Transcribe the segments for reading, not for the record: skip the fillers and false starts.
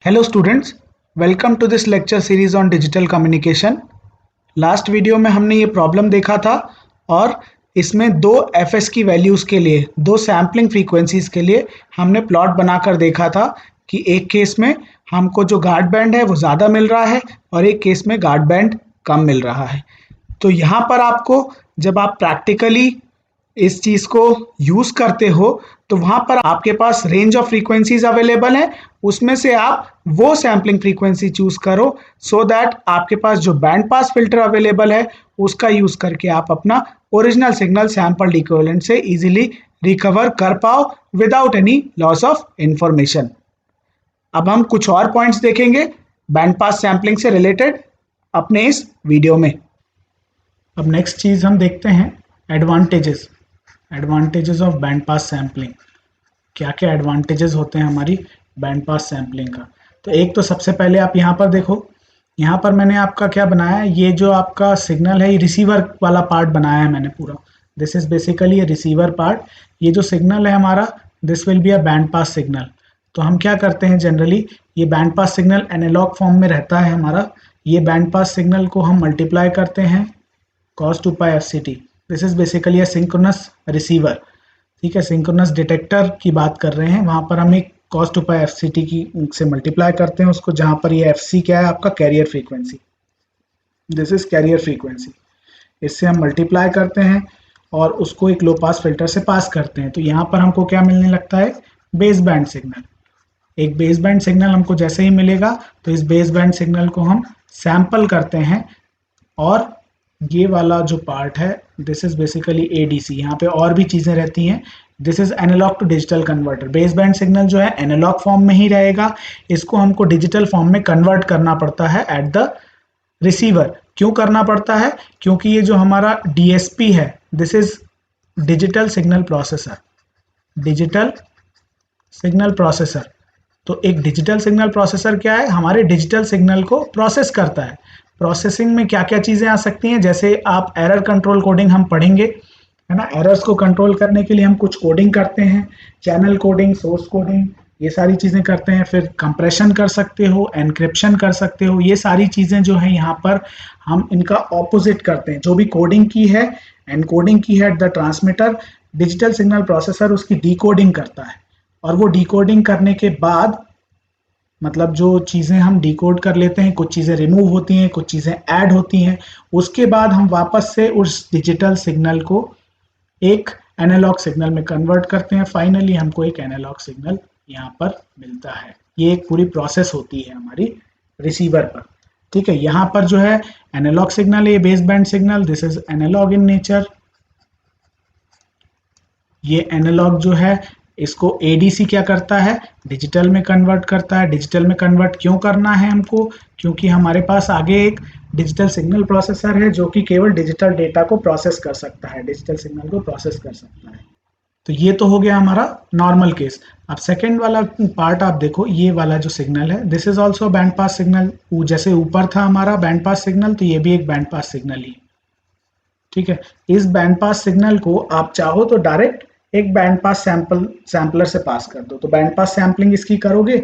Hello students, welcome to this lecture series on digital communication। Last video में हमने ये problem देखा था और इसमें दो एफएस की वैल्यूज़ के लिए, दो सैम्पलिंग फ्रीक्वेंसीज के लिए हमने प्लॉट बनाकर देखा था कि एक केस में हमको जो गार्ड बैंड है वो ज़्यादा मिल रहा है और एक केस में गार्ड बैंड कम मिल रहा है। तो यहाँ पर आपको जब आप प्रैक्टिकली इस चीज़ को यूज़ करते हो तो वहाँ पर आपके पास रेंज ऑफ फ्रीक्वेंसीज अवेलेबल है, उसमें से आप वो सैम्पलिंग फ्रीक्वेंसी चूज करो सो दैट आपके पास जो बैंड पास फिल्टर अवेलेबल है उसका यूज़ करके आप अपना ओरिजिनल सिग्नल सैम्पल्ड इक्विवेलेंट से इजीली रिकवर कर पाओ without any loss of information. अब हम कुछ और पॉइंट्स देखेंगे बैंड पास सैम्पलिंग से रिलेटेड अपने इस वीडियो में। अब नेक्स्ट चीज़ हम देखते हैं advantages of band pass sampling. क्या क्या एडवांटेजेस होते हैं हमारी बैंड पास सैम्पलिंग का। तो एक तो सबसे पहले आप यहाँ पर देखो, यहाँ पर मैंने आपका क्या बनाया है, ये जो आपका सिग्नल है ये रिसीवर वाला पार्ट बनाया है मैंने पूरा। This is basically a receiver part. ये जो सिग्नल है हमारा this will be a band pass signal. तो हम क्या करते हैं जनरली, ये band pass signal analog form में रहता है हमारा। ये बैंड पास सिग्नल को हम मल्टीप्लाई करते हैं cos 2 pi fct। This is basically a synchronous receiver. ठीक है, सिंक्रोनस डिटेक्टर की बात कर रहे हैं, वहां पर हम एक cos 2 pi fct की से मल्टीप्लाई करते हैं उसको, जहां पर ये fc क्या है आपका carrier frequency. This is carrier frequency. इससे हम मल्टीप्लाई करते हैं और उसको एक लो पास फिल्टर से पास करते हैं। तो यहाँ पर हमको क्या मिलने लगता है, बेस बैंड सिग्नल। एक बेस बैंड सिग्नल हमको जैसे ही मिलेगा तो इस बेस बैंड सिग्नल को हम सैंपल करते हैं और ये वाला जो पार्ट है दिस इज बेसिकली एडीसी। यहाँ पे और भी चीजें रहती हैं। This is analog to digital converter. Base band signal जो है एनालॉग फॉर्म में ही रहेगा, इसको हमको डिजिटल फॉर्म में कन्वर्ट करना पड़ता है एट द रिसीवर। क्यों करना पड़ता है, क्योंकि ये जो हमारा डीएसपी है this is digital signal processor. Digital signal processor, तो एक डिजिटल सिग्नल प्रोसेसर क्या है, हमारे डिजिटल सिग्नल को प्रोसेस करता है। प्रोसेसिंग में क्या क्या चीजें आ सकती हैं, जैसे आप एरर कंट्रोल कोडिंग हम पढ़ेंगे, है ना। एरर्स को कंट्रोल करने के लिए हम कुछ कोडिंग करते हैं, चैनल कोडिंग, सोर्स कोडिंग, ये सारी चीजें करते हैं। फिर कंप्रेशन कर सकते हो, एनक्रिप्शन कर सकते हो, ये सारी चीजें जो है यहाँ पर हम इनका ऑपोजिट करते हैं। जो भी कोडिंग की है, एनकोडिंग की है at the transmitter, digital signal processor उसकी डिकोडिंग करता है। और वो डिकोडिंग करने के बाद मतलब जो चीज़ें हम डिकोड कर लेते हैं, कुछ चीज़ें रिमूव होती हैं, कुछ चीज़ें ऐड होती हैं, उसके बाद हम वापस से उस डिजिटल सिग्नल को एक एनालॉग सिग्नल में कन्वर्ट करते हैं। फाइनली हमको एक एनालॉग सिग्नल यहाँ पर मिलता है। ये एक पूरी प्रोसेस होती है हमारी रिसीवर पर। ठीक है, यहाँ पर जो है एनालॉग सिग्नल है, base band signal, this is analogue in nature. ये एनालॉग जो है इसको एडीसी क्या करता है, डिजिटल में कन्वर्ट करता है। डिजिटल में कन्वर्ट क्यों करना है हमको, क्योंकि हमारे पास आगे एक डिजिटल सिग्नल प्रोसेसर है जो कि केवल डिजिटल डेटा को प्रोसेस कर सकता है, डिजिटल सिग्नल को प्रोसेस कर सकता है। तो ये तो हो गया हमारा नॉर्मल केस। अब सेकेंड वाला पार्ट आप देखो, ये वाला जो सिग्नल है this is also band pass signal. जैसे ऊपर था हमारा बैंड पास सिग्नल, तो ये भी एक बैंड पास सिग्नल ही। ठीक है, इस बैंड पास सिग्नल को आप चाहो तो डायरेक्ट एक बैंड पास सैंपलर से पास कर दो। तो बैंड पास सैम्पलिंग इसकी करोगे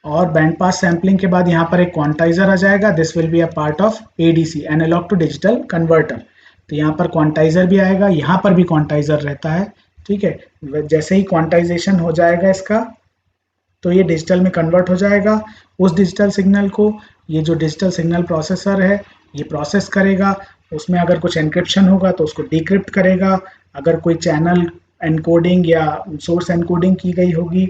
और बैंड पास सैम्पलिंग के बाद यहाँ पर एक क्वांटाइजर आ जाएगा। This will be a part of ADC, analog to digital converter. तो यहाँ पर क्वांटाइजर भी आएगा, यहाँ पर भी क्वांटाइजर रहता है। ठीक है, जैसे ही क्वांटाइजेशन हो जाएगा इसका तो ये डिजिटल में कन्वर्ट हो जाएगा। उस डिजिटल सिग्नल को ये जो डिजिटल सिग्नल प्रोसेसर है ये प्रोसेस करेगा। उसमें अगर कुछ एनक्रिप्शन होगा तो उसको डिक्रिप्ट करेगा। अगर कोई चैनल एनकोडिंग या सोर्स एनकोडिंग की गई होगी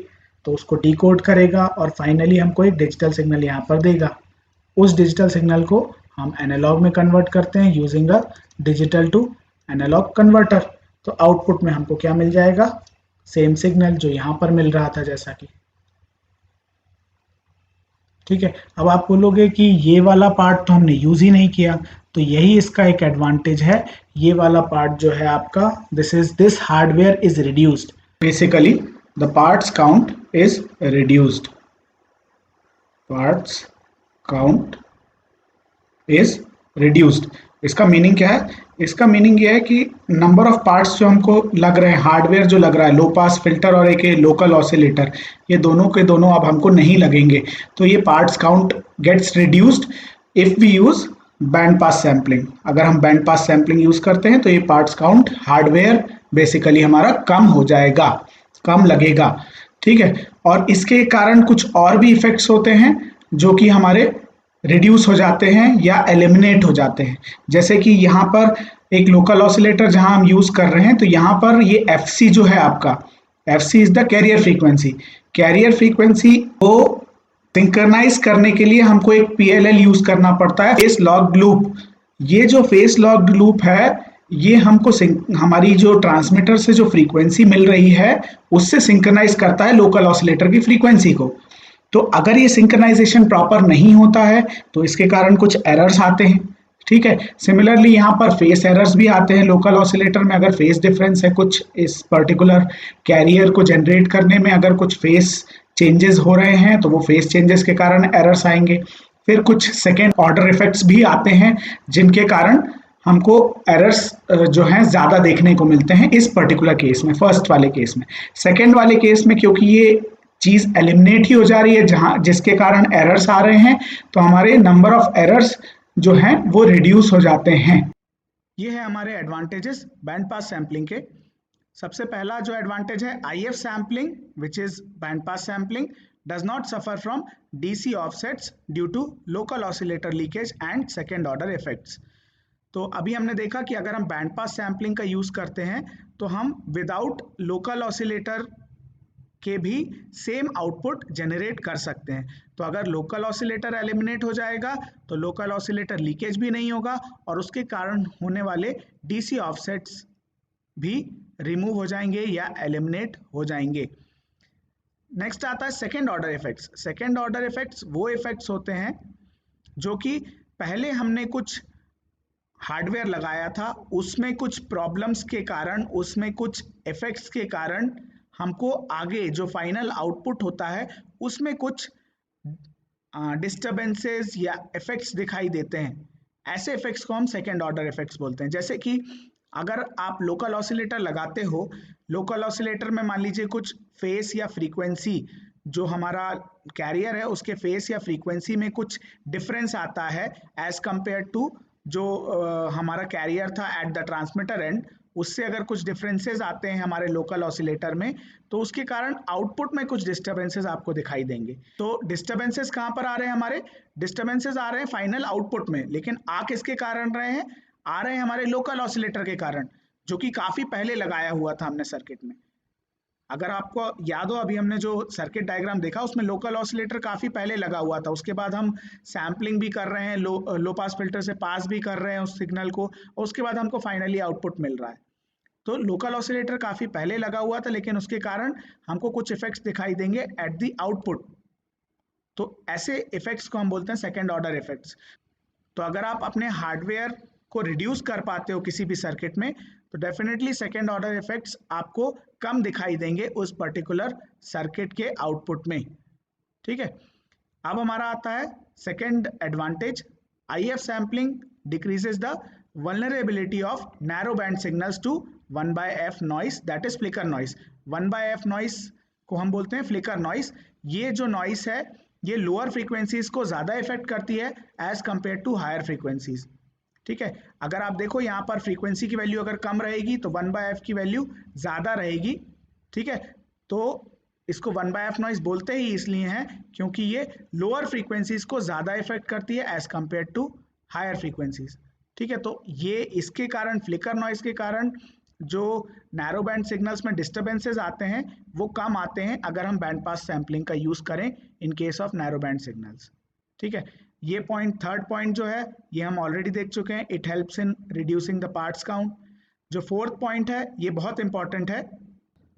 तो उसको डिकोड करेगा और फाइनली हमको एक डिजिटल सिग्नल यहाँ पर देगा। उस डिजिटल सिग्नल को हम एनालॉग में कन्वर्ट करते हैं using a digital to analog converter. तो आउटपुट में हमको क्या मिल जाएगा, सेम सिग्नल जो यहाँ पर मिल रहा था जैसा कि। ठीक है, अब आप बोलोगे कि ये वाला पार्ट तो हमने यूज ही नहीं किया, तो यही इसका एक एडवांटेज है। ये वाला पार्ट जो है आपका this hardware is reduced. Basically the parts count is reduced. Parts count is reduced. इसका मीनिंग क्या है? इसका मीनिंग ये है कि नंबर ऑफ पार्ट्स जो हमको लग रहे हैं, हार्डवेयर जो लग रहा है, लो पास फिल्टर और एक लोकल ऑसिलेटर, ये दोनों के दोनों अब हमको नहीं लगेंगे। तो ये parts count gets reduced if we use band pass sampling. अगर हम बैंड पास सैम्पलिंग यूज करते हैं तो ये पार्ट्स काउंट हार्डवेयर बेसिकली हमारा कम हो जाएगा, कम लगेगा। ठीक है, और इसके कारण कुछ और भी इफेक्ट्स होते हैं जो कि हमारे रिड्यूस हो जाते हैं या एलिमिनेट हो जाते हैं। जैसे कि यहाँ पर एक लोकल ऑसिलेटर जहां हम यूज कर रहे हैं, तो यहाँ पर ये FC जो है आपका, FC is the carrier frequency. Carrier frequency को सिंक्रनाइज करने के लिए हमको एक PLL यूज करना पड़ता है, फेस लॉक्ड लूप। ये जो फेस लॉक्ड लूप है, ये हमको हमारी जो ट्रांसमीटर से जो फ्रीक्वेंसी मिल रही है उससे सिंक्रनाइज करता है लोकल ऑसिलेटर की फ्रीक्वेंसी को। तो अगर ये सिंक्रनाइजेशन प्रॉपर नहीं होता है तो इसके कारण कुछ एरर्स आते हैं। ठीक है, सिमिलरली यहाँ पर फेस एरर्स भी आते हैं लोकल ऑसिलेटर में। अगर फेस डिफरेंस है कुछ इस पर्टिकुलर कैरियर को जनरेट करने में, अगर कुछ फेस चेंजेस हो रहे हैं तो वो फेस चेंजेस के कारण एरर्स आएंगे। फिर कुछ सेकेंड ऑर्डर इफेक्ट्स भी आते हैं जिनके कारण हमको एरर्स जो हैं ज़्यादा देखने को मिलते हैं इस पर्टिकुलर केस में, फर्स्ट वाले केस में। सेकेंड वाले केस में क्योंकि ये चीज़ एलिमिनेट ही हो जा रही है जहाँ जिसके कारण एरर्स आ रहे हैं, तो हमारे नंबर ऑफ एरर्स जो हैं वो रिड्यूस हो जाते हैं। ये है हमारे एडवांटेजेस बैंड पास सैम्पलिंग के। सबसे पहला जो एडवांटेज है IF sampling which is band pass sampling does not suffer from DC offsets due to local oscillator leakage and second order effects. तो अभी हमने देखा कि अगर हम बैंड पास सैम्पलिंग का यूज करते हैं तो हम विदाउट लोकल ऑसिलेटर के भी सेम आउटपुट जनरेट कर सकते हैं। तो अगर लोकल ऑसिलेटर एलिमिनेट हो जाएगा तो लोकल ऑसिलेटर लीकेज भी नहीं होगा और उसके कारण होने वाले DC ऑफसेट्स भी रिमूव हो जाएंगे या एलिमिनेट हो जाएंगे। नेक्स्ट आता है second order effects. Second order effects वो इफेक्ट्स होते हैं जो कि पहले हमने कुछ हार्डवेयर लगाया था, उसमें कुछ प्रॉब्लम्स के कारण, उसमें कुछ इफेक्ट्स के कारण हमको आगे जो फाइनल आउटपुट होता है उसमें कुछ डिस्टर्बेंसेस या इफेक्ट्स दिखाई देते हैं। ऐसे इफेक्ट्स को हम सेकेंड ऑर्डर इफेक्ट्स बोलते हैं। जैसे कि अगर आप लोकल ऑसिलेटर लगाते हो, लोकल ऑसिलेटर में मान लीजिए कुछ फेस या फ्रीक्वेंसी, जो हमारा कैरियर है उसके फेस या फ्रीक्वेंसी में कुछ डिफरेंस आता है एज कंपेयर टू जो हमारा कैरियर था एट द ट्रांसमीटर एंड, उससे अगर कुछ डिफरेंसेस आते हैं हमारे लोकल ऑसिलेटर में तो उसके कारण आउटपुट में कुछ डिस्टर्बेंसेस आपको दिखाई देंगे। तो डिस्टर्बेंसेस कहाँ पर आ रहे हैं? हमारे डिस्टर्बेंसेस आ रहे हैं फाइनल आउटपुट में, लेकिन आ किसके कारण रहे हैं? आ रहे हैं हमारे लोकल ऑसिलेटर के कारण, जो कि काफी पहले लगाया हुआ था हमने सर्किट में। अगर आपको याद हो, अभी हमने जो सर्किट डायग्राम देखा उसमें लोकल ऑसिलेटर काफी पहले लगा हुआ था, उसके बाद हम सैम्पलिंग भी कर रहे हैं, लो पास फिल्टर से पास भी कर रहे हैं उस सिग्नल को, और उसके बाद हमको फाइनली आउटपुट मिल रहा है। तो लोकल ऑसिलेटर काफी पहले लगा हुआ था, लेकिन उसके कारण हमको कुछ इफेक्ट्स दिखाई देंगे एट द आउटपुट। तो ऐसे इफेक्ट्स को हम बोलते हैं सेकेंड ऑर्डर इफेक्ट्स। तो अगर आप अपने हार्डवेयर को रिड्यूस कर पाते हो किसी भी सर्किट में तो डेफिनेटली सेकेंड ऑर्डर इफेक्ट्स आपको कम दिखाई देंगे उस पर्टिकुलर सर्किट के आउटपुट में। ठीक है, अब हमारा आता है second advantage, IF sampling decreases the vulnerability of narrow band signals to 1/f noise, that is flicker noise। 1/f noise को हम बोलते हैं फ्लिकर नॉइस। ये जो नॉइस है ये लोअर फ्रीक्वेंसीज को ज्यादा इफेक्ट करती है as compare to higher frequencies. ठीक है, अगर आप देखो यहाँ पर फ्रीक्वेंसी की वैल्यू अगर कम रहेगी तो 1/f की वैल्यू ज्यादा रहेगी। ठीक है, तो इसको 1/f नॉइस बोलते ही इसलिए हैं क्योंकि ये लोअर फ्रीक्वेंसीज को ज्यादा इफेक्ट करती है as compare to higher frequencies. ठीक है, तो ये इसके कारण, फ्लिकर नॉइस के कारण जो नैरो बैंड सिग्नल्स में डिस्टर्बेंसेस आते हैं वो कम आते हैं अगर हम बैंड पास सैम्पलिंग का यूज करें in case of narrow band signals. ठीक है, ये पॉइंट, थर्ड पॉइंट जो है ये हम ऑलरेडी देख चुके हैं, it helps in reducing the parts count. जो फोर्थ पॉइंट है ये बहुत इंपॉर्टेंट है,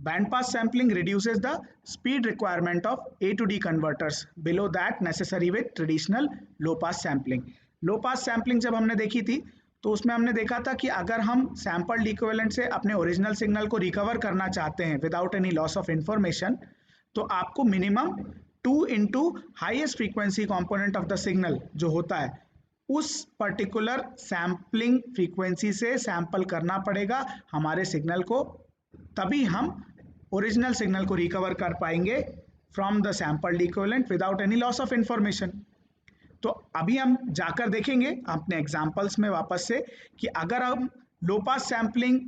band pass sampling reduces the speed requirement of A to D converters below that necessary with traditional low pass sampling. Low pass sampling जब हमने देखी थी तो उसमें हमने देखा था कि अगर हम सैम्पल्ड इक्विवेलेंट से अपने ओरिजिनल सिग्नल को रिकवर करना चाहते हैं without any loss of information, तो आपको minimum 2 into highest frequency component of the signal जो होता है उस पर्टिकुलर सैम्पलिंग फ्रीक्वेंसी से सैंपल करना पड़ेगा हमारे सिग्नल को, तभी हम ओरिजिनल सिग्नल को रिकवर कर पाएंगे from the sampled equivalent without any loss of information. तो अभी हम जाकर देखेंगे अपने एग्जांपल्स में वापस से कि अगर हम लो पास सैंपलिंग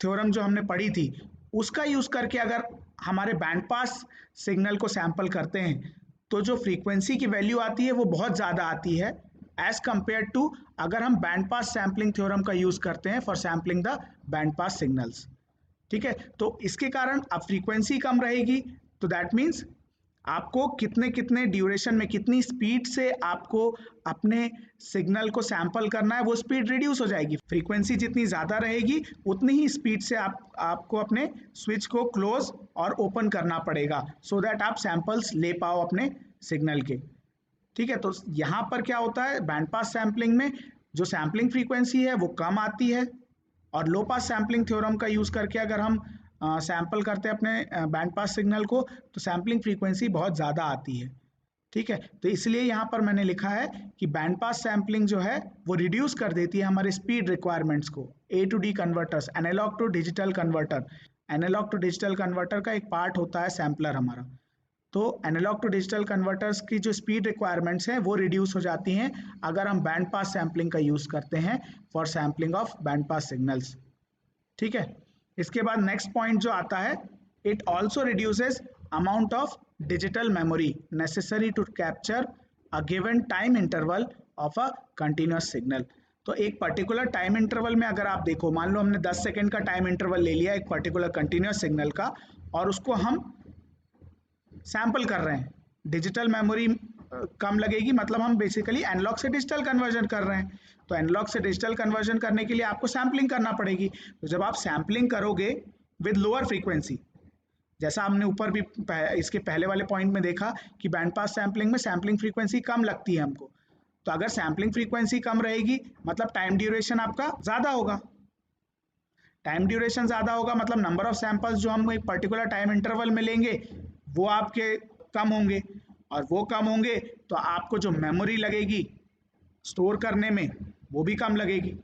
थ्योरम जो हमने पढ़ी थी उसका यूज करके अगर हमारे बैंड पास सिग्नल को सैंपल करते हैं तो जो फ्रीक्वेंसी की वैल्यू आती है वो बहुत ज़्यादा आती है एज कंपेयर टू अगर हम बैंड पास सैंपलिंग थ्योरम का यूज करते हैं for sampling the band pass signals. ठीक है, तो इसके कारण अब फ्रीक्वेंसी कम रहेगी, तो दैट मीन्स आपको कितने कितने ड्यूरेशन में कितनी स्पीड से आपको अपने सिग्नल को सैंपल करना है वो स्पीड रिड्यूस हो जाएगी। फ्रीक्वेंसी जितनी ज़्यादा रहेगी उतनी ही स्पीड से आपको अपने स्विच को क्लोज और ओपन करना पड़ेगा सो दैट आप सैंपल्स ले पाओ अपने सिग्नल के। ठीक है, तो यहाँ पर क्या होता है, बैंड पास सैंपलिंग में जो सैंपलिंग फ्रीक्वेंसी है वो कम आती है और लो पास सैंपलिंग थ्योरम का यूज़ करके अगर हम सैंपल करते हैं अपने बैंड पास सिग्नल को तो सैंपलिंग फ्रीक्वेंसी बहुत ज़्यादा आती है। ठीक है, तो इसलिए यहाँ पर मैंने लिखा है कि बैंड पास सैंपलिंग जो है वो रिड्यूस कर देती है हमारे स्पीड रिक्वायरमेंट्स को। A to D converters, analog to digital converter, analog to digital converter का एक पार्ट होता है सैंपलर हमारा। तो एनालॉग टू डिजिटल कन्वर्टर्स की जो स्पीड रिक्वायरमेंट्स हैं वो रिड्यूस हो जाती हैं अगर हम बैंड पास सैंपलिंग का यूज़ करते हैं for sampling of band pass signals. ठीक है, इसके बाद नेक्स्ट पॉइंट जो आता है, it also reduces amount of digital memory necessary to capture a given time interval of a continuous signal. तो एक पर्टिकुलर टाइम इंटरवल में अगर आप देखो, मान लो हमने 10 सेकेंड का टाइम इंटरवल ले लिया एक पर्टिकुलर कंटिन्यूस सिग्नल का और उसको हम सैंपल कर रहे हैं, डिजिटल मेमोरी कम लगेगी, मतलब हम बेसिकली एनालॉग से डिजिटल कन्वर्जन कर रहे हैं। तो एनालॉग से डिजिटल कन्वर्जन करने के लिए आपको सैम्पलिंग करना पड़ेगी। तो जब आप सैम्पलिंग करोगे विद लोअर फ्रीक्वेंसी, जैसा हमने ऊपर भी इसके पहले वाले पॉइंट में देखा कि बैंड पास सैम्पलिंग में सैम्पलिंग फ्रीक्वेंसी कम लगती है हमको, तो अगर सैम्पलिंग फ्रीक्वेंसी कम रहेगी मतलब टाइम ड्यूरेशन आपका ज़्यादा होगा। टाइम ड्यूरेशन ज़्यादा होगा मतलब नंबर ऑफ सैंपल्स जो हम एक पर्टिकुलर टाइम इंटरवल में लेंगे वो आपके कम होंगे, और वो कम होंगे तो आपको जो मेमोरी लगेगी स्टोर करने में वो भी कम लगेगी।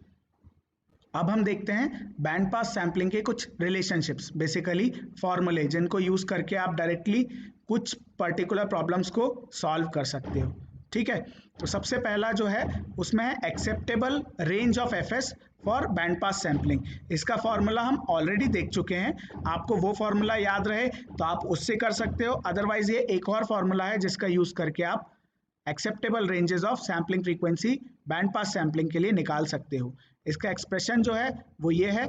अब हम देखते हैं बैंड पास सैम्पलिंग के कुछ रिलेशनशिप्स, बेसिकली फॉर्मूले जिनको यूज़ करके आप डायरेक्टली कुछ पर्टिकुलर प्रॉब्लम्स को सॉल्व कर सकते हो। ठीक है, तो सबसे पहला जो है उसमें है acceptable range of FS for band pass sampling. इसका फॉर्मूला हम ऑलरेडी देख चुके हैं, आपको वो फॉर्मूला याद रहे तो आप उससे कर सकते हो, अदरवाइज ये एक और फॉर्मूला है जिसका यूज़ करके आप acceptable ranges of sampling frequency band pass sampling के लिए निकाल सकते हो। इसका एक्सप्रेशन जो है वो ये है,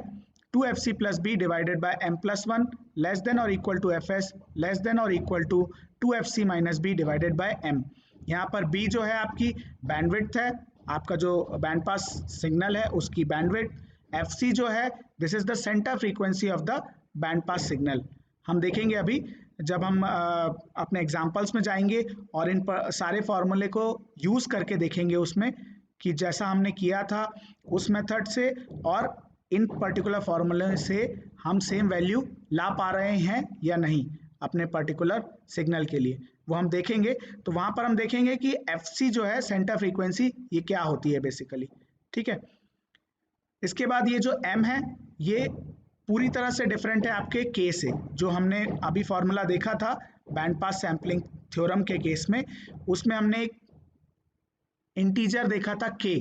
2fc plus B divided by m plus 1 less than और equal to fs less than और equal to 2fc minus B divided by m। यहाँ पर b जो है आपकी बैंडविड्थ है, आपका जो बैंड पास सिग्नल है उसकी बैंडविड्थ, fc जो है this is the centre frequency of the band pass signal. हम देखेंगे अभी जब हम अपने एग्जाम्पल्स में जाएंगे और इन सारे फॉर्मूले को यूज़ करके देखेंगे उसमें कि जैसा हमने किया था उस मेथड से और इन पर्टिकुलर फॉर्मूले से हम सेम वैल्यू ला पा रहे हैं या नहीं अपने पर्टिकुलर सिग्नल के लिए, वो हम देखेंगे। तो वहाँ पर हम देखेंगे कि FC जो है सेंटर फ्रीक्वेंसी ये क्या होती है बेसिकली। ठीक है, इसके बाद ये जो M है ये पूरी तरह से डिफरेंट है आपके K से, जो हमने अभी फॉर्मूला देखा था बैंड पास सैम्पलिंग थ्योरम के केस में, उसमें हमने एक इंटीजर देखा था K,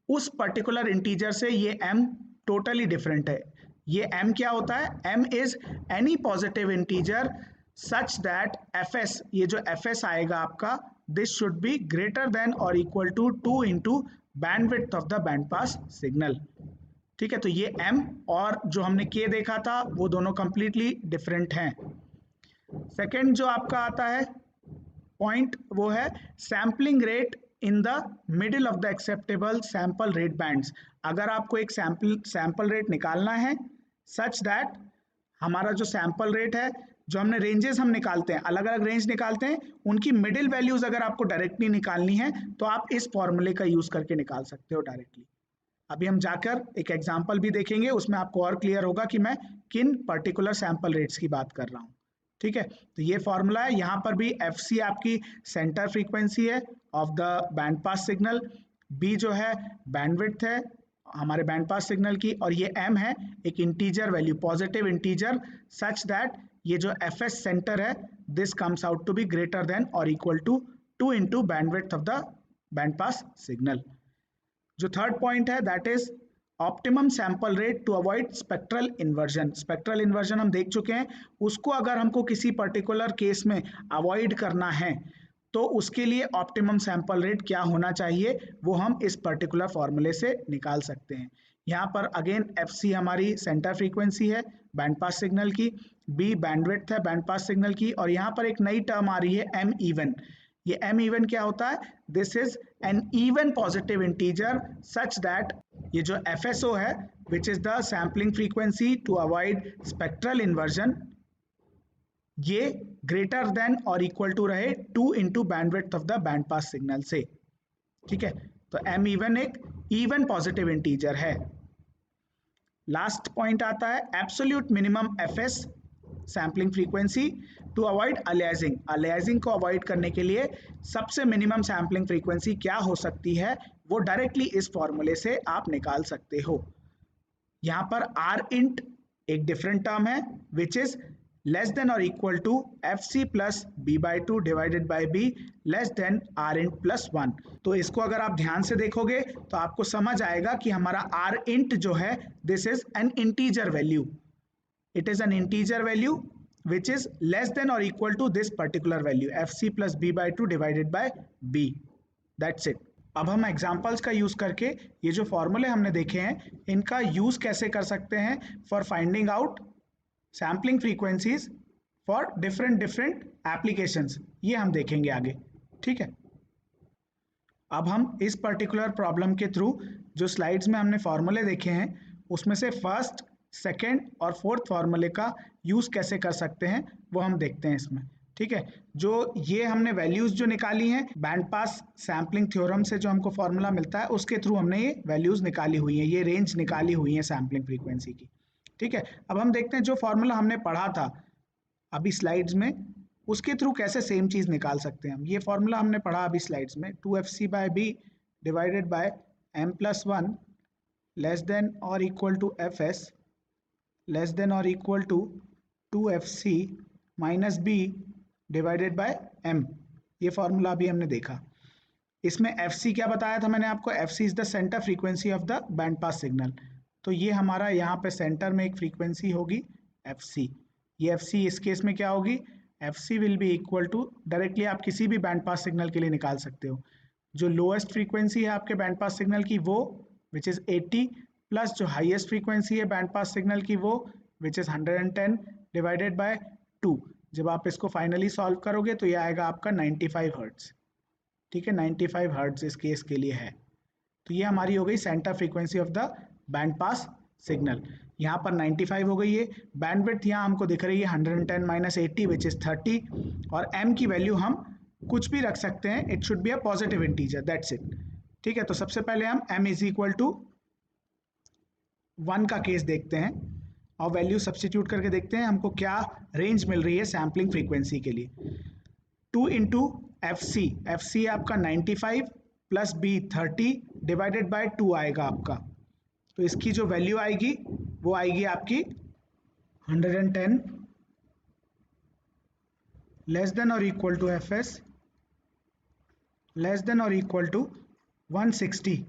उस पर्टिकुलर इंटीजर से ये M टोटली डिफरेंट है। ये M क्या होता है, M is any positive integer such that Fs, ये जो Fs आएगा आपका, this should be greater than और equal to 2 into bandwidth of the band pass signal. ठीक है, तो ये M और जो हमने K देखा था वो दोनों कंप्लीटली डिफरेंट हैं। सेकेंड जो आपका आता है पॉइंट वो है sampling rate in the middle of the acceptable sample rate bands. अगर आपको एक सैंपल रेट निकालना है सच दैट हमारा जो सैंपल रेट है, जो हमने रेंजेस हम निकालते हैं, अलग अलग रेंज निकालते हैं, उनकी मिडिल वैल्यूज अगर आपको डायरेक्टली निकालनी है तो आप इस फॉर्मूले का यूज करके निकाल सकते हो डायरेक्टली। अभी हम जाकर एक एग्जाम्पल भी देखेंगे, उसमें आपको और क्लियर होगा कि मैं किन पर्टिकुलर सैंपल रेट्स की बात कर रहा हूँ। ठीक है, तो ये फॉर्मूला है, यहाँ पर भी FC आपकी सेंटर फ्रीक्वेंसी है of the band pass signal, B जो है बैंडविड्थ है हमारे बैंड पास सिग्नल की, और ये M है एक integer value, positive integer, such that ये जो fs सेंटर है this comes out to be greater than और equal to 2 into bandwidth of the band pass signal. जो थर्ड पॉइंट है that is optimum sample rate to avoid spectral inversion. Spectral inversion हम देख चुके हैं, उसको अगर हमको किसी पर्टिकुलर केस में अवॉइड करना है तो उसके लिए ऑप्टिमम सैंपल रेट क्या होना चाहिए वो हम इस पर्टिकुलर फॉर्मूले से निकाल सकते हैं। यहाँ पर अगेन FC हमारी सेंटर फ्रीक्वेंसी है बैंड पास सिग्नल की, B बैंडविड्थ है बैंड पास सिग्नल की, और यहाँ पर एक नई टर्म आ रही है M इवन। ये M इवन क्या होता है? This is an even positive integer such that ये जो FSO है which is the sampling frequency to avoid spectral inversion, ये ग्रेटर देन और इक्वल टू रहे 2 into bandwidth of the band pass signal से। ठीक है, तो M इवन एक इवन पॉजिटिव इंटीजर है। लास्ट पॉइंट आता है absolute minimum FS sampling frequency to avoid aliasing. Aliasing को अवॉइड करने के लिए सबसे मिनिमम सैम्पलिंग फ्रीक्वेंसी क्या हो सकती है वो डायरेक्टली इस फॉर्मूले से आप निकाल सकते हो। यहाँ पर R int एक डिफरेंट टर्म है विच इज लेस देन और equal to FC plus B/2 divided by B less than R int plus 1। तो इसको अगर आप ध्यान से देखोगे तो आपको समझ आएगा कि हमारा R int जो है this is N integer value, it is an integer value which is less than or equal to this particular value FC plus B/2 divided by B, that's it। अब हम एग्जाम्पल्स का use करके ये जो फॉर्मूले हमने देखे हैं इनका यूज कैसे कर सकते हैं for finding out sampling frequencies for different applications, ये हम देखेंगे आगे। ठीक है, अब हम इस पर्टिकुलर प्रॉब्लम के थ्रू जो स्लाइड्स में हमने फॉर्मूले देखे हैं उसमें से फर्स्ट, सेकेंड और फोर्थ फॉर्मूले का यूज कैसे कर सकते हैं वो हम देखते हैं इसमें। ठीक है, जो ये हमने वैल्यूज जो निकाली हैं बैंड पास सैम्पलिंग थ्योरम से जो हमको फॉर्मूला मिलता है उसके थ्रू हमने ये वैल्यूज निकाली हुई हैं, ये रेंज निकाली हुई है सैम्पलिंग फ्रीक्वेंसी की। ठीक है, अब हम देखते हैं जो फॉर्मूला हमने पढ़ा था अभी स्लाइड्स में उसके थ्रू कैसे सेम चीज निकाल सकते हैं हम। ये फॉर्मूला हमने पढ़ा अभी स्लाइड्स में 2FC/B divided by M+1 less than और equal to FS less than और equal to 2FC minus B divided by M। ये फॉर्मूला अभी हमने देखा। इसमें FC क्या बताया था मैंने आपको? FC is the centre frequency of the band pass signal. तो ये हमारा यहाँ पे सेंटर में एक फ्रीक्वेंसी होगी FC। ये FC इस केस में क्या होगी? FC will be equal to, directly आप किसी भी बैंड पास सिग्नल के लिए निकाल सकते हो, जो लोएस्ट फ्रीक्वेंसी है आपके बैंड पास सिग्नल की वो विच इज 80 प्लस जो हाईएस्ट फ्रीक्वेंसी है बैंड पास सिग्नल की वो विच इज 110 डिवाइडेड बाय 2। जब आप इसको फाइनली सॉल्व करोगे तो ये आएगा आपका 95 हर्ट्ज। ठीक है, 95 हर्ट्ज इस केस के लिए है। तो ये हमारी हो गई centre frequency of the band pass signal. यहाँ पर 95 हो गई है। बैंडविड्थ यहाँ हमको दिख रही है 110 माइनस 80 विच इज 30, और M की वैल्यू हम कुछ भी रख सकते हैं, it should be a positive integer, that's it. ठीक है, तो सबसे पहले हम M इज इक्वल टू 1 का केस देखते हैं और वैल्यू सब्स्टिट्यूट करके देखते हैं हमको क्या रेंज मिल रही है सैम्पलिंग फ्रीक्वेंसी के लिए। 2 इंटू FC आपका 95 प्लस B 30 डिवाइडेड बाय 2 आएगा आपका। तो इसकी जो वैल्यू आएगी वो आएगी आपकी 110 लेस देन और equal to FS less than और equal to 160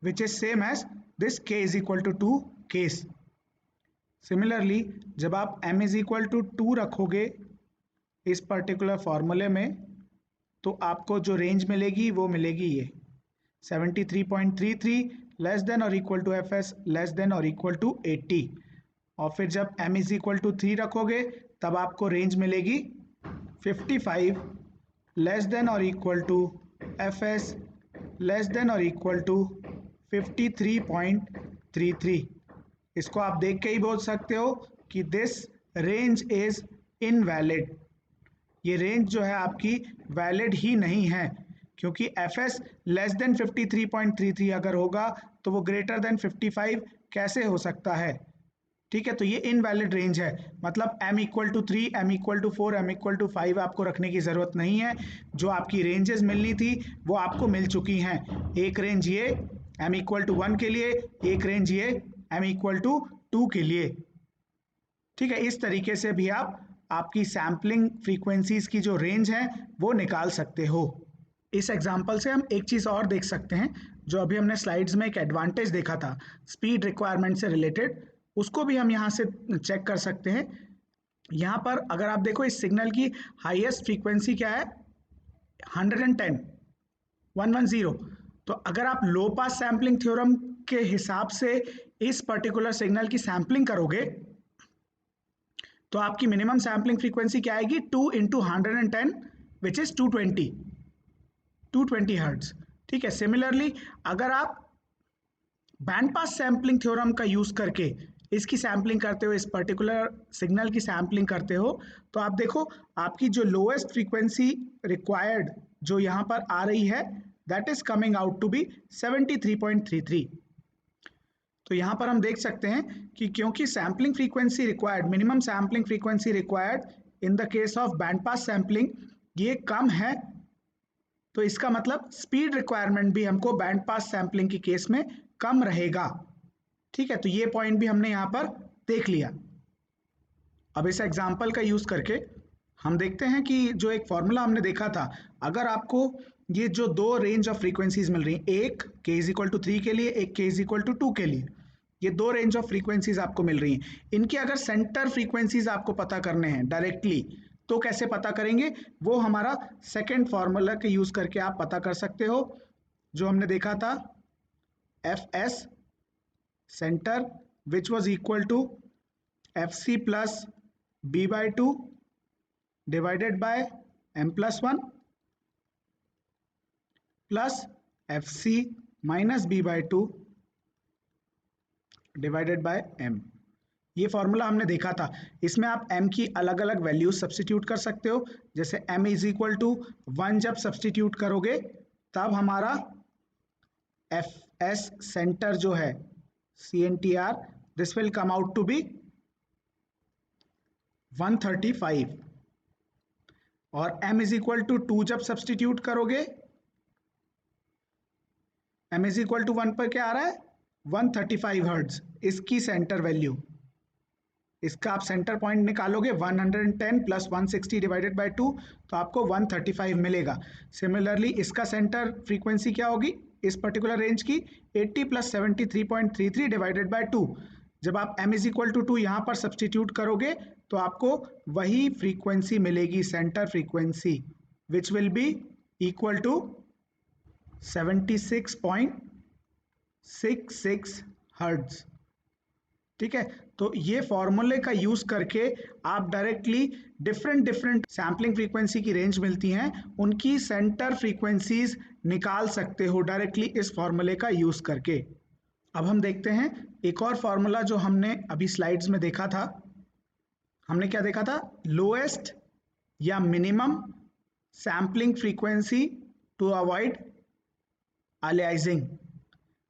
which is same as this k is equal to 2 case। Similarly जब आप M is equal to 2 रखोगे इस पर्टिकुलर फॉर्मूले में तो आपको जो रेंज मिलेगी वो मिलेगी ये 73.33 लेस देन और equal to FS less than और इक्वल टू 80। और फिर जब M is equal to 3 रखोगे तब आपको रेंज मिलेगी 55 लेस देन और equal to FS less than और इक्वल टू 53.33। इसको आप देख के ही बोल सकते हो कि दिस रेंज इज इनवैलिड। ये रेंज जो है आपकी वैलिड ही नहीं है, क्योंकि FS लेस देन 53.33 अगर होगा तो वो ग्रेटर देन 55 कैसे हो सकता है? ठीक है, तो ये इनवैलिड रेंज है, मतलब m equal to 3, m equal to 4, m equal to 5 आपको रखने की ज़रूरत नहीं है। जो आपकी रेंजेस मिलनी थी वो आपको मिल चुकी हैं। एक रेंज ये m इक्वल टू 1 के लिए, एक रेंज ये m इक्वल टू 2 के लिए। ठीक है, इस तरीके से भी आप आपकी सैम्पलिंग फ्रीक्वेंसीज की जो रेंज है वो निकाल सकते हो। इस एग्जाम्पल से हम एक चीज़ और देख सकते हैं, जो अभी हमने स्लाइड्स में एक एडवांटेज देखा था स्पीड रिक्वायरमेंट से रिलेटेड, उसको भी हम यहाँ से चेक कर सकते हैं। यहाँ पर अगर आप देखो इस सिग्नल की हाईएस्ट फ्रीक्वेंसी क्या है, 110, 110। तो अगर आप लो पास सैम्पलिंग थ्योरम के हिसाब से इस पर्टिकुलर सिग्नल की सैम्पलिंग करोगे तो आपकी मिनिमम सैम्पलिंग फ्रीक्वेंसी क्या आएगी, 2 इंटू 110 विच इज 220 हर्ट्ज। ठीक है, सिमिलरली अगर आप बैंड पास सैम्पलिंग थ्योरम का यूज करके इसकी सैम्पलिंग करते हो, इस पर्टिकुलर सिग्नल की सैम्पलिंग करते हो, तो आप देखो आपकी जो लोएस्ट फ्रीक्वेंसी रिक्वायर्ड जो यहाँ पर आ रही है that is coming out to be 73.33। तो यहाँ पर हम देख सकते हैं कि क्योंकि sampling frequency required, minimum sampling frequency required in the case of band pass sampling ये कम है, तो इसका मतलब स्पीड रिक्वायरमेंट भी हमको बैंड पास सैम्पलिंग के केस में कम रहेगा। ठीक है, तो ये पॉइंट भी हमने यहाँ पर देख लिया। अब इस एग्जाम्पल का यूज करके हम देखते हैं कि जो एक फॉर्मूला हमने देखा था, अगर आपको ये जो दो रेंज ऑफ फ्रीक्वेंसीज मिल रही हैं, एक k इज इक्वल टू 3 के लिए, एक k इज इक्वल टू 2 के लिए, ये दो रेंज ऑफ फ्रीक्वेंसीज आपको मिल रही हैं, इनकी अगर सेंटर फ्रीक्वेंसीज आपको पता करने हैं डायरेक्टली, तो कैसे पता करेंगे, वो हमारा सेकेंड फॉर्मूला के यूज करके आप पता कर सकते हो, जो हमने देखा था F S center which was equal to F C plus B by 2 divided by m plus 1 plus F C minus B by 2 divided by m। ये फॉर्मूला हमने देखा था, इसमें आप m की अलग अलग वैल्यूज सब्सटीट्यूट कर सकते हो। जैसे m इज इक्वल टू 1 जब सब्सटीट्यूट करोगे तब हमारा एफ एस सेंटर जो है CNTR this will come out to be 135, और m इज इक्वल टू 2 जब सब्सटीट्यूट करोगे, m इज इक्वल टू 1 पर क्या आ रहा है 135 हर्ट्ज, इसकी सेंटर वैल्यू, इसका आप सेंटर पॉइंट निकालोगे 110 प्लस 160 डिवाइडेड बाय 2, तो आपको 135 मिलेगा। सिमिलरली इसका सेंटर फ्रीक्वेंसी क्या होगी इस पर्टिकुलर रेंज की, 80 प्लस 73.33 डिवाइडेड बाय 2। जब आप m इज इक्वल टू 2 यहाँ पर सब्सटीट्यूट करोगे तो आपको वही फ्रीक्वेंसी मिलेगी, center frequency, which will be equal to 76.66 hertz. ठीक है, तो ये फॉर्मूले का यूज करके आप डायरेक्टली डिफरेंट सैम्पलिंग फ्रीक्वेंसी की रेंज मिलती हैं, उनकी सेंटर फ्रीक्वेंसीज निकाल सकते हो डायरेक्टली इस फॉर्मूले का यूज करके। अब हम देखते हैं एक और फॉर्मूला जो हमने अभी स्लाइड्स में देखा था। हमने क्या देखा था, लोएस्ट या minimum sampling frequency to avoid aliasing.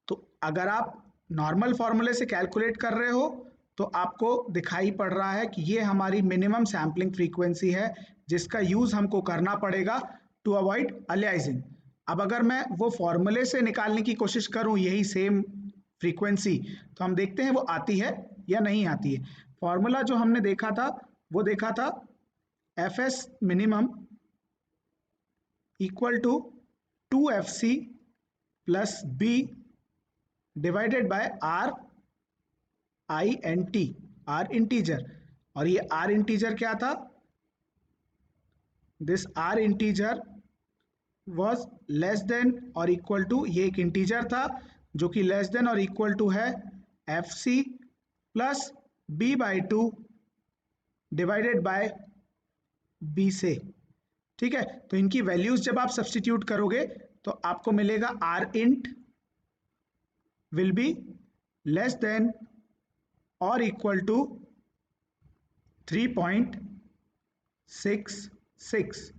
तो अगर आप नॉर्मल फॉर्मूले से कैलकुलेट कर रहे हो तो आपको दिखाई पड़ रहा है कि ये हमारी मिनिमम सैम्पलिंग फ्रीक्वेंसी है जिसका यूज हमको करना पड़ेगा टू अवॉइड अलियासिंग। अब अगर मैं वो फॉर्मूले से निकालने की कोशिश करूं यही सेम फ्रीक्वेंसी, तो हम देखते हैं वो आती है या नहीं आती है। फॉर्मूला जो हमने देखा था वो देखा था F S minimum equal to 2FC plus B divided by R I N T, R integer, और ये आर इंटीजर क्या था, this R integer was less than और इक्वल टू, ये एक इंटीजर था जो कि लेस देन और इक्वल टू है F C plus B by 2 divided by B से। ठीक है, तो इनकी वैल्यूज जब आप सब्सटीट्यूट करोगे तो आपको मिलेगा R int will be less than or equal to 3.66।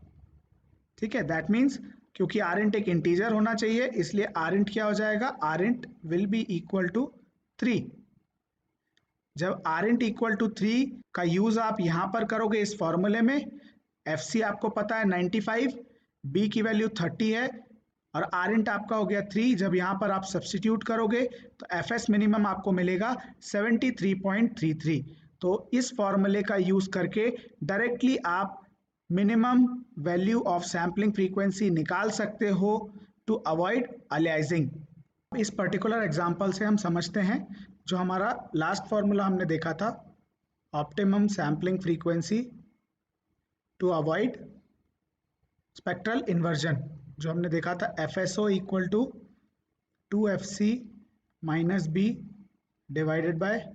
ठीक है, दैट मीन्स क्योंकि आर इंट एक इंटीजर होना चाहिए इसलिए आर इंट क्या हो जाएगा, R int will be equal to 3। जब आर इंट इक्वल टू 3 का यूज आप यहां पर करोगे इस फॉर्मूले में, एफ सी आपको पता है 95, बी की वैल्यू 30 है और आर इंट आपका हो गया 3। जब यहाँ पर आप सब्सटीट्यूट करोगे तो एफ एस मिनिमम आपको मिलेगा 73.33। तो इस फॉर्मूले का यूज करके डायरेक्टली आप minimum value of sampling frequency निकाल सकते हो टू अवॉइड अलियासिंग। इस पर्टिकुलर एग्जांपल से हम समझते हैं जो हमारा लास्ट फॉर्मूला हमने देखा था, optimum sampling frequency to avoid spectral inversion, जो हमने देखा था F S O equal to 2fc minus B divided by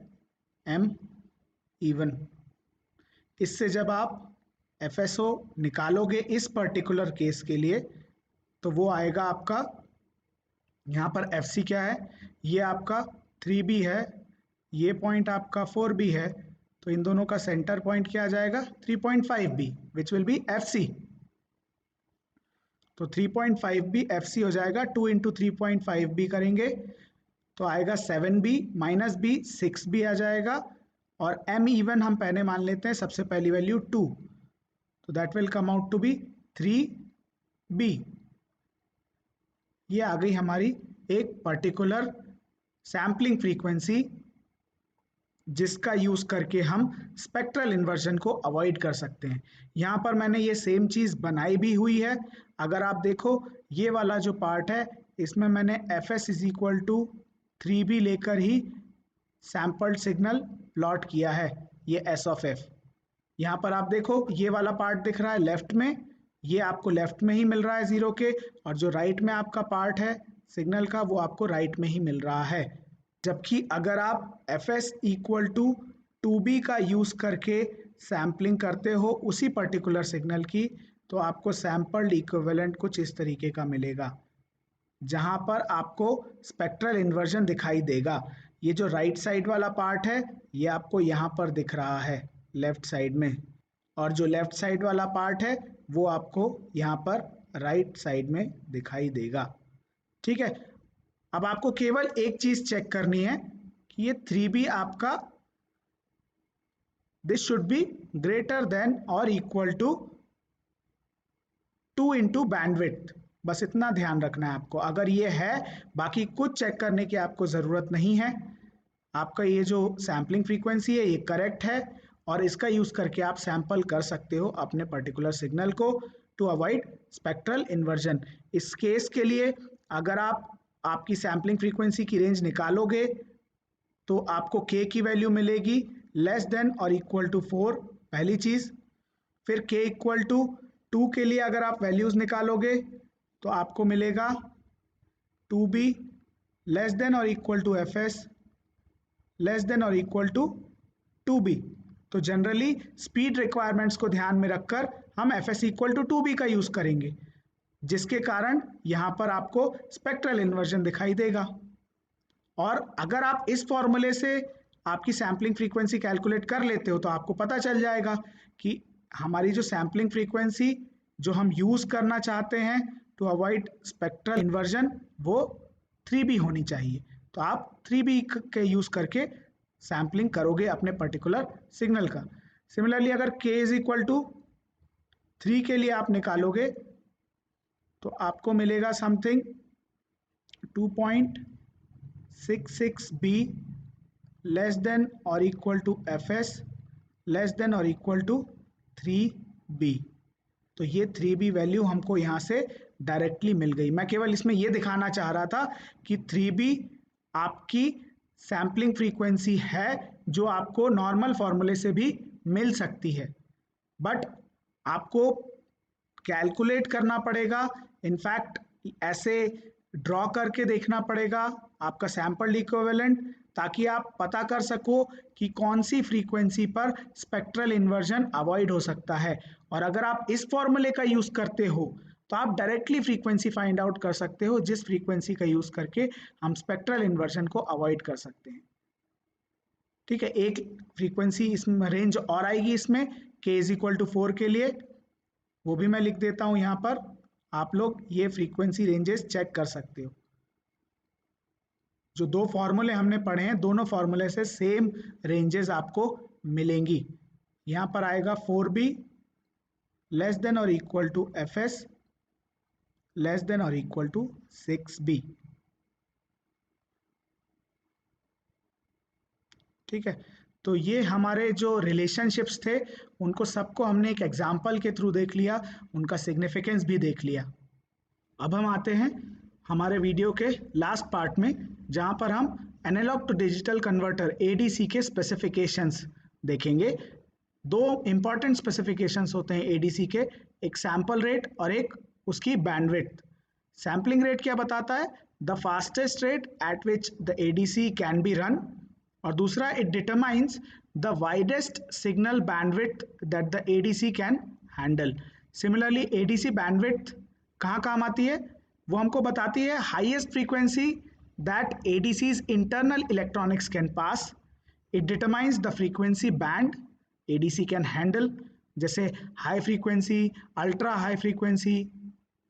M even. इससे जब आप एफ एस ओ निकालोगे इस पर्टिकुलर केस के लिए तो वो आएगा आपका, यहाँ पर एफ सी क्या है, ये आपका 3b है, ये पॉइंट आपका 4b है, तो इन दोनों का सेंटर पॉइंट क्या आ जाएगा 3.5b which will be F C. तो 3.5b एफ सी हो जाएगा, 2 इंटू 3.5b करेंगे तो आएगा 7b माइनस बी 6b आ जाएगा, और m इवन हम पहले मान लेते हैं, सबसे पहली वैल्यू 2, तो that will come out to be 3b। ये आ गई हमारी एक पर्टिकुलर सैम्पलिंग फ्रीक्वेंसी जिसका यूज करके हम स्पेक्ट्रल इन्वर्जन को अवॉइड कर सकते हैं। यहाँ पर मैंने ये सेम चीज बनाई भी हुई है। अगर आप देखो ये वाला जो पार्ट है इसमें मैंने F S is equal to 3b लेकर ही सैम्पल्ड सिग्नल प्लॉट किया है, ये एस ऑफ एफ। यहाँ पर आप देखो ये वाला पार्ट दिख रहा है लेफ्ट में, ये आपको लेफ्ट में ही मिल रहा है 0 के, और जो राइट में आपका पार्ट है सिग्नल का वो आपको राइट में ही मिल रहा है। जबकि अगर आप F S equal to 2b का यूज करके सैम्पलिंग करते हो उसी पर्टिकुलर सिग्नल की, तो आपको सैम्पल्ड इक्विवेलेंट कुछ इस तरीके का मिलेगा, जहां पर आपको स्पेक्ट्रल इन्वर्जन दिखाई देगा। ये जो राइट साइड वाला पार्ट है ये आपको यहाँ पर दिख रहा है लेफ्ट साइड में, और जो लेफ्ट साइड वाला पार्ट है वो आपको यहाँ पर राइट साइड में दिखाई देगा। ठीक है, अब आपको केवल एक चीज चेक करनी है कि ये 3b आपका this should be greater than और इक्वल टू 2 इंटू बैंडविड्थ, बस इतना ध्यान रखना है आपको। अगर ये है, बाकी कुछ चेक करने की आपको ज़रूरत नहीं है। आपका ये जो सैम्पलिंग फ्रीक्वेंसी है ये करेक्ट है और इसका यूज़ करके आप सैंपल कर सकते हो अपने पर्टिकुलर सिग्नल को टू अवॉइड स्पेक्ट्रल इन्वर्जन। इस केस के लिए अगर आप आपकी सैम्पलिंग फ्रीक्वेंसी की रेंज निकालोगे तो आपको k की वैल्यू मिलेगी लेस देन और इक्वल टू 4, पहली चीज़। फिर k इक्वल टू 2 के लिए अगर आप वैल्यूज़ निकालोगे तो आपको मिलेगा 2b लेस देन और equal to F S less than और इक्वल टू 2b। तो जनरली स्पीड रिक्वायरमेंट्स को ध्यान में रखकर हम F S equal to 2b का यूज़ करेंगे, जिसके कारण यहाँ पर आपको स्पेक्ट्रल इन्वर्जन दिखाई देगा। और अगर आप इस फॉर्मूले से आपकी सैम्पलिंग फ्रीक्वेंसी कैलकुलेट कर लेते हो तो आपको पता चल जाएगा कि हमारी जो सैम्पलिंग फ्रीक्वेंसी जो हम यूज़ करना चाहते हैं टू अवॉइड स्पेक्ट्रल इन्वर्जन वो 3b होनी चाहिए। तो आप 3b के यूज़ करके सैम्पलिंग करोगे अपने पर्टिकुलर सिग्नल का। सिमिलरली अगर k इज इक्वल टू 3 के लिए आप निकालोगे तो आपको मिलेगा समथिंग 2.66b लेस देन और equal to F S less than और इक्वल टू 3b। तो ये 3b वैल्यू हमको यहाँ से डायरेक्टली मिल गई। मैं केवल इसमें ये दिखाना चाह रहा था कि 3b आपकी सैम्पलिंग फ्रीक्वेंसी है जो आपको नॉर्मल फॉर्मूले से भी मिल सकती है, बट आपको कैलकुलेट करना पड़ेगा। इनफैक्ट ऐसे ड्रॉ करके देखना पड़ेगा आपका सैंपल इक्विवेलेंट, ताकि आप पता कर सको कि कौन सी फ्रीक्वेंसी पर स्पेक्ट्रल इन्वर्जन अवॉइड हो सकता है। और अगर आप इस फॉर्मूले का यूज़ करते हो तो आप डायरेक्टली फ्रीक्वेंसी फाइंड आउट कर सकते हो जिस फ्रीक्वेंसी का यूज़ करके हम स्पेक्ट्रल इन्वर्जन को अवॉइड कर सकते हैं। ठीक है, एक फ्रीक्वेंसी इसमें रेंज और आएगी इसमें k इज इक्वल टू 4 के लिए, वो भी मैं लिख देता हूं यहाँ पर, आप लोग ये फ्रीक्वेंसी रेंजेस चेक कर सकते हो। जो दो फॉर्मूले हमने पढ़े हैं, दोनों फॉर्मूले से सेम रेंजेस आपको मिलेंगी। यहाँ पर आएगा 4b लेस देन और equal to fs less than और इक्वल टू 6b। ठीक है, तो ये हमारे जो रिलेशनशिप्स थे उनको सबको हमने एक एग्जाम्पल के थ्रू देख लिया, उनका सिग्निफिकेंस भी देख लिया। अब हम आते हैं हमारे वीडियो के लास्ट पार्ट में, जहाँ पर हम analogue to digital converter ADC के स्पेसिफिकेशंस देखेंगे। दो इंपॉर्टेंट स्पेसिफिकेशंस होते हैं ADC के, एक सैंपल रेट और एक उसकी बैंडविड्थ। सैम्पलिंग रेट क्या बताता है? The fastest rate at which the ADC can be run, और दूसरा it determines the widest signal bandwidth that the ADC can handle. Similarly ADC bandwidth कहाँ काम आती है? वो हमको बताती है highest frequency that ADC's internal electronics can pass. It determines the frequency band ADC can handle, जैसे high frequency, ultra high frequency.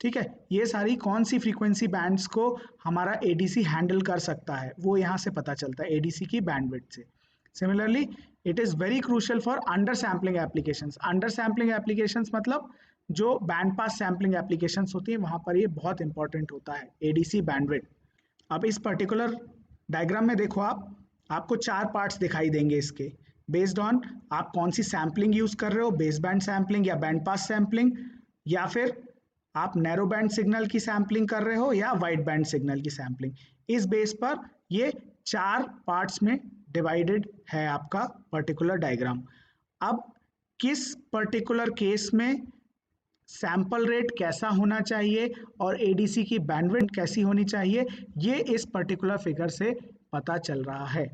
ठीक है, ये सारी कौन सी फ्रीक्वेंसी बैंड्स को हमारा ADC हैंडल कर सकता है वो यहाँ से पता चलता है ADC की बैंडविड्थ से। Similarly it is very crucial for under sampling applications. Under sampling applications मतलब जो बैंड पास सैम्पलिंग एप्लीकेशंस होती है वहाँ पर ये बहुत इंपॉर्टेंट होता है ADC बैंडविड्थ। अब इस पर्टिकुलर डायग्राम में देखो, आपको 4 पार्ट्स दिखाई देंगे इसके, बेस्ड ऑन आप कौन सी सैम्पलिंग यूज कर रहे हो, बेस बैंड सैम्पलिंग या बैंड पास सैम्पलिंग, या फिर आप नैरो बैंड सिग्नल की सैम्पलिंग कर रहे हो या वाइड बैंड सिग्नल की सैम्पलिंग। इस बेस पर ये 4 पार्ट्स में डिवाइडेड है आपका पर्टिकुलर डायग्राम। अब किस पर्टिकुलर केस में सैंपल रेट कैसा होना चाहिए और ADC की बैंडविड्थ कैसी होनी चाहिए, ये इस पर्टिकुलर फिगर से पता चल रहा है।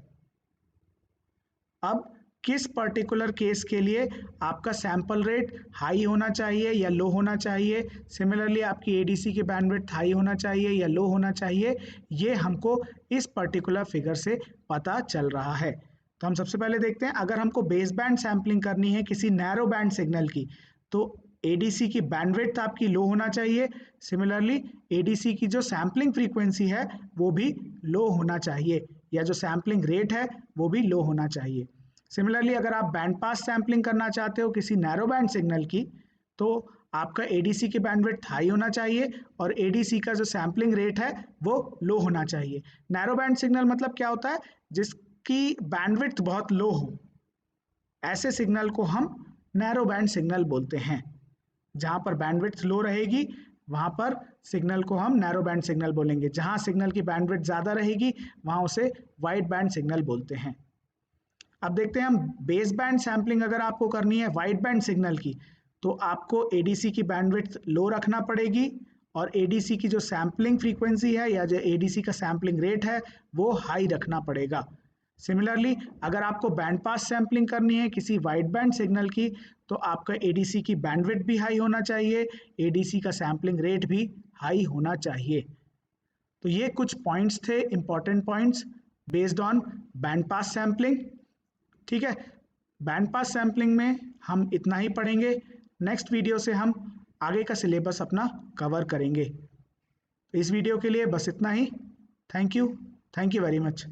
अब किस पर्टिकुलर केस के लिए आपका सैंपल रेट हाई होना चाहिए या लो होना चाहिए, सिमिलरली आपकी ADC की बैंडविड्थ हाई होना चाहिए या लो होना चाहिए, ये हमको इस पर्टिकुलर फिगर से पता चल रहा है। तो हम सबसे पहले देखते हैं, अगर हमको बेस बैंड सैम्पलिंग करनी है किसी नैरो बैंड सिग्नल की, तो ADC की बैंडविड्थ आपकी लो होना चाहिए। सिमिलरली ADC की जो सैम्पलिंग फ्रीक्वेंसी है वो भी लो होना चाहिए, या जो सैम्पलिंग रेट है वो भी लो होना चाहिए। सिमिलरली अगर आप बैंड पास सैम्पलिंग करना चाहते हो किसी नैरो बैंड सिग्नल की, तो आपका ADC की बैंडविड्थ हाई होना चाहिए और ADC का जो सैम्पलिंग रेट है वो लो होना चाहिए। नैरो बैंड सिग्नल मतलब क्या होता है? जिसकी बैंडविड्थ बहुत लो हो, ऐसे सिग्नल को हम नैरो बैंड सिग्नल बोलते हैं। जहाँ पर बैंडविड्थ लो रहेगी वहाँ पर सिग्नल को हम नैरो बैंड सिग्नल बोलेंगे, जहाँ सिग्नल की बैंडविड्थ ज़्यादा रहेगी वहाँ उसे वाइड बैंड सिग्नल बोलते हैं। अब देखते हैं हम बेस बैंड सैम्पलिंग अगर आपको करनी है वाइड बैंड सिग्नल की, तो आपको ADC की बैंडविड्थ लो रखना पड़ेगी और ADC की जो सैम्पलिंग फ्रीक्वेंसी है या जो ADC का सैम्पलिंग रेट है वो हाई रखना पड़ेगा। सिमिलरली अगर आपको बैंड पास सैम्पलिंग करनी है किसी वाइड बैंड सिग्नल की, तो आपका ADC की बैंडविड्थ भी हाई होना चाहिए, ADC का सैम्पलिंग रेट भी हाई होना चाहिए। तो ये कुछ पॉइंट्स थे, important points based on band pass sampling. ठीक है, बैंड पास सैम्पलिंग में हम इतना ही पढ़ेंगे। नेक्स्ट वीडियो से हम आगे का सिलेबस अपना कवर करेंगे। इस वीडियो के लिए बस इतना ही। Thank you very much.